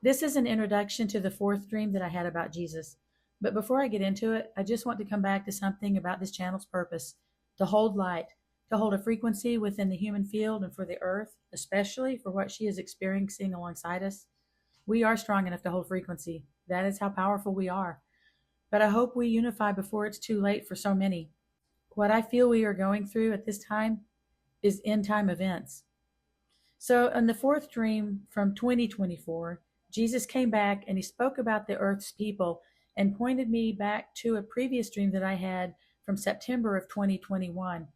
This is an introduction to the fourth dream that I had about Jesus. But before I get into it, I just want to come back to something about this channel's purpose: to hold light, to hold a frequency within the human field and for the earth, especially for what she is experiencing alongside us. We are strong enough to hold frequency. That is how powerful we are. But I hope we unify before it's too late for so many. What I feel we are going through at this time is end time events. So, in the fourth dream from 2024, Jesus came back and he spoke about the earth's people and pointed me back to a previous dream that I had from September of 2021,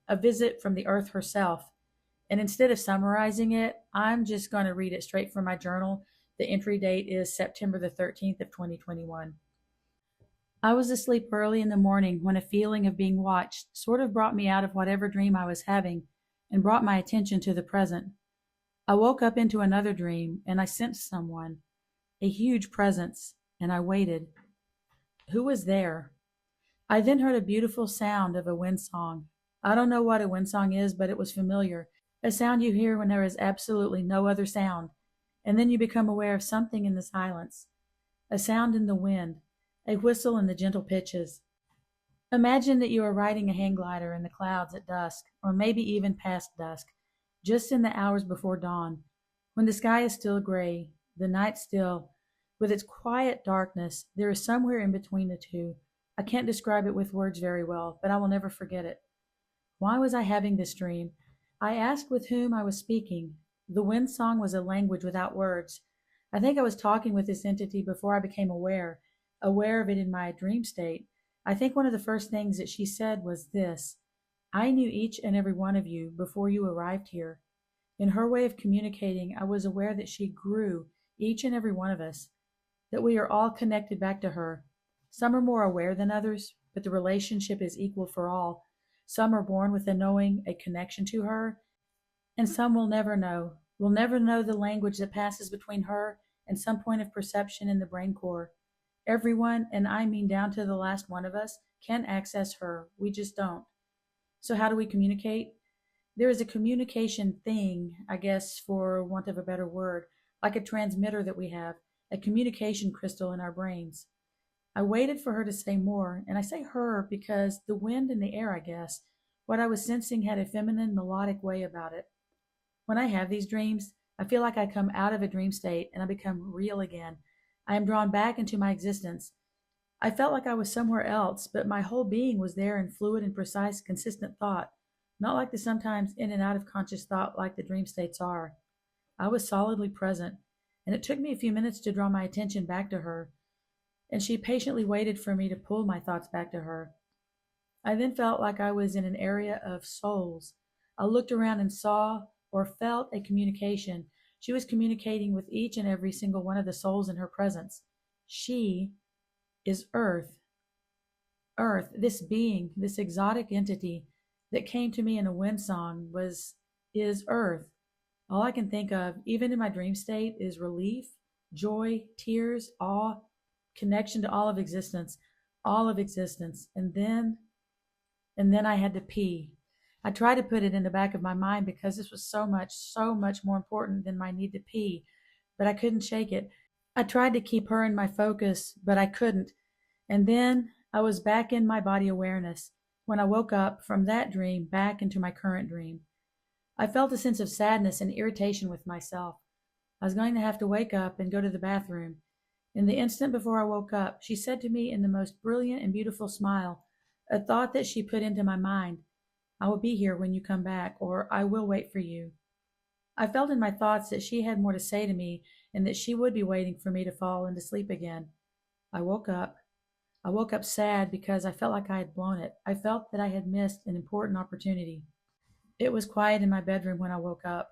a visit from the earth herself. And instead of summarizing it, I'm just going to read it straight from my journal. The entry date is September the 13th of 2021. I was asleep early in the morning when a feeling of being watched sort of brought me out of whatever dream I was having and brought my attention to the present. I woke up into another dream and I sensed someone, a huge presence, and I waited. Who was there? I then heard a beautiful sound of a windsong. I don't know what a windsong is, but it was familiar. A sound you hear when there is absolutely no other sound, and then you become aware of something in the silence. A sound in the wind, a whistle in the gentle pitches. Imagine that you are riding a hang glider in the clouds at dusk, or maybe even past dusk, just in the hours before dawn, when the sky is still gray, the night still, with its quiet darkness. There is somewhere in between the two. I can't describe it with words very well, but I will never forget it. Why was I having this dream? I asked with whom I was speaking. The wind song was a language without words. I think I was talking with this entity before I became aware of it in my dream state. I think one of the first things that she said was this: I knew each and every one of you before you arrived here. In her way of communicating, I was aware that she grew each and every one of us, that we are all connected back to her. Some are more aware than others, but the relationship is equal for all. Some are born with a knowing, a connection to her, and some will never know the language that passes between her and some point of perception in the brain core. Everyone, and I mean down to the last one of us, can access her. We just don't. So how do we communicate? There is a communication thing, I guess, for want of a better word, like a transmitter that we have, a communication crystal in our brains. I waited for her to say more, and I say her because the wind in the air, I guess, what I was sensing had a feminine, melodic way about it. When I have these dreams, I feel like I come out of a dream state and I become real again. I am drawn back into my existence. I felt like I was somewhere else, but my whole being was there in fluid and precise, consistent thought, not like the sometimes in and out of conscious thought like the dream states are. I was solidly present, and it took me a few minutes to draw my attention back to her, and she patiently waited for me to pull my thoughts back to her. I then felt like I was in an area of souls. I looked around and saw or felt a communication. She was communicating with each and every single one of the souls in her presence. She is Earth. Earth, this being, this exotic entity that came to me in a wind song is Earth. All I can think of, even in my dream state, is relief, joy, tears, awe, connection to all of existence, all of existence. And then I had to pee. I tried to put it in the back of my mind because this was so much more important than my need to pee, but I couldn't shake it. I tried to keep her in my focus, but I couldn't. And then I was back in my body awareness when I woke up from that dream back into my current dream. I felt a sense of sadness and irritation with myself. I was going to have to wake up and go to the bathroom. In the instant before I woke up, she said to me in the most brilliant and beautiful smile, a thought that she put into my mind: I will be here when you come back, or I will wait for you. I felt in my thoughts that she had more to say to me and that she would be waiting for me to fall into sleep again. I woke up. I woke up sad because I felt like I had blown it. I felt that I had missed an important opportunity. It was quiet in my bedroom when I woke up.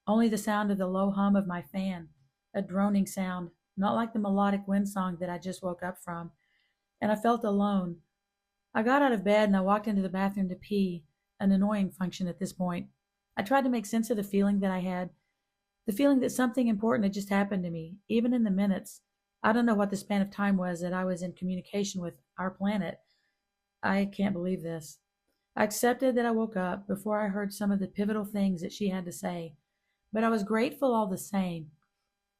Only the sound of the low hum of my fan, a droning sound, not like the melodic wind song that I just woke up from. And I felt alone. I got out of bed and I walked into the bathroom to pee, an annoying function at this point. I tried to make sense of the feeling that I had, the feeling that something important had just happened to me, even in the minutes. I don't know what the span of time was that I was in communication with our planet. I can't believe this. I accepted that I woke up before I heard some of the pivotal things that she had to say, but I was grateful all the same.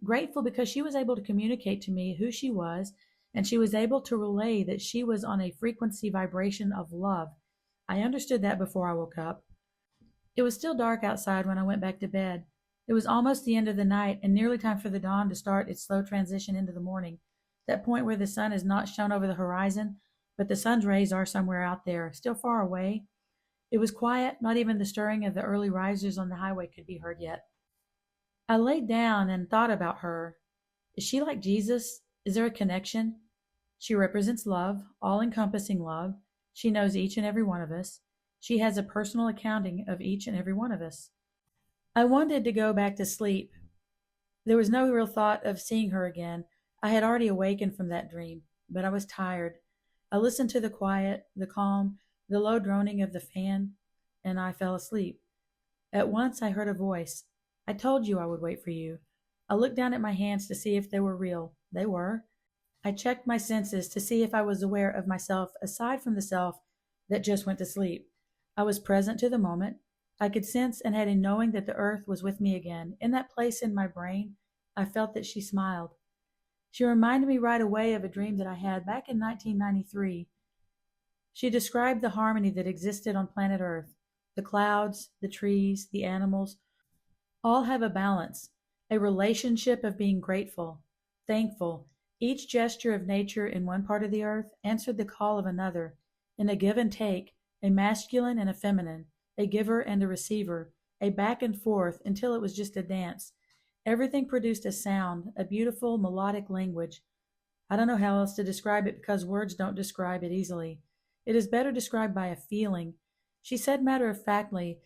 Grateful because she was able to communicate to me who she was, and she was able to relay that she was on a frequency vibration of love. I understood that before I woke up. It was still dark outside when I went back to bed. It was almost the end of the night and nearly time for the dawn to start its slow transition into the morning, that point where the sun is not shown over the horizon, but the sun's rays are somewhere out there, still far away. It was quiet, not even the stirring of the early risers on the highway could be heard yet. I laid down and thought about her. Is she like Jesus? Is there a connection? She represents love, all encompassing love. She knows each and every one of us. She has a personal accounting of each and every one of us. I wanted to go back to sleep. There was no real thought of seeing her again. I had already awakened from that dream, but I was tired. I listened to the quiet, the calm, the low droning of the fan, and I fell asleep. At once I heard a voice. I told you I would wait for you. I looked down at my hands to see if they were real. They were. I checked my senses to see if I was aware of myself aside from the self that just went to sleep. I was present to the moment. I could sense and had a knowing that the earth was with me again. In that place in my brain, I felt that she smiled. She reminded me right away of a dream that I had back in 1993. She described the harmony that existed on planet Earth. The clouds, the trees, the animals, all have a balance, a relationship of being grateful, thankful. Each gesture of nature in one part of the earth answered the call of another, in a give and take, a masculine and a feminine, a giver and a receiver, a back and forth until it was just a dance. Everything produced a sound, a beautiful melodic language. I don't know how else to describe it because words don't describe it easily. It is better described by a feeling. She said matter-of-factly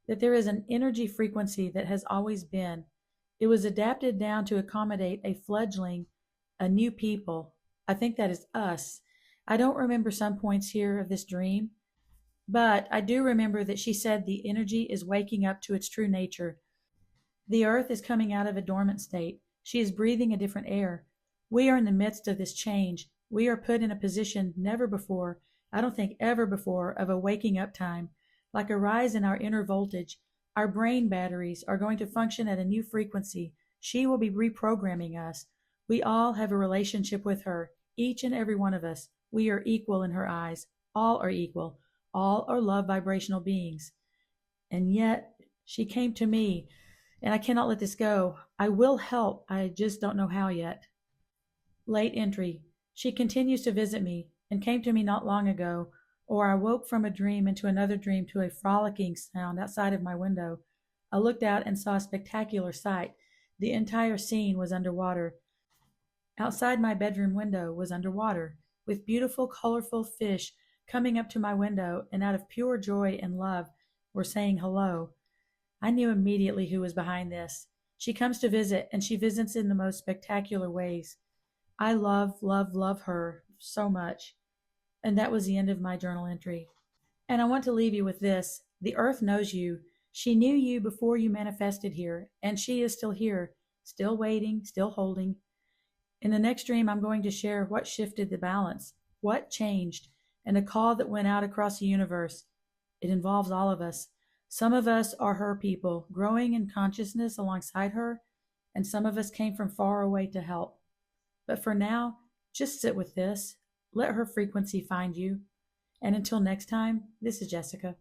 that there is an energy frequency that has always been. It was adapted down to accommodate a fledgling, a new people. I think that is us. I don't remember some points here of this dream, but I do remember that she said the energy is waking up to its true nature. The earth is coming out of a dormant state. She is breathing a different air. We are in the midst of this change. We are put in a position never before, I don't think ever before, of a waking up time. Like a rise in our inner voltage, our brain batteries are going to function at a new frequency. She will be reprogramming us. We all have a relationship with her, each and every one of us. We are equal in her eyes. All are equal. All are love vibrational beings. And yet, she came to me, and I cannot let this go. I will help. I just don't know how yet. Late entry. She continues to visit me, and came to me not long ago, or I woke from a dream into another dream to a frolicking sound outside of my window. I looked out and saw a spectacular sight. The entire scene was underwater. Outside my bedroom window was underwater, with beautiful, colorful fish coming up to my window and out of pure joy and love were saying hello. I knew immediately who was behind this. She comes to visit, and she visits in the most spectacular ways. I love, love, love her so much. And that was the end of my journal entry. And I want to leave you with this. The earth knows you. She knew you before you manifested here, and she is still here, still waiting, still holding. In the next dream, I'm going to share what shifted the balance, what changed, and a call that went out across the universe. It involves all of us. Some of us are her people, growing in consciousness alongside her, and some of us came from far away to help. But for now, just sit with this. Let her frequency find you. And until next time, this is Jessica.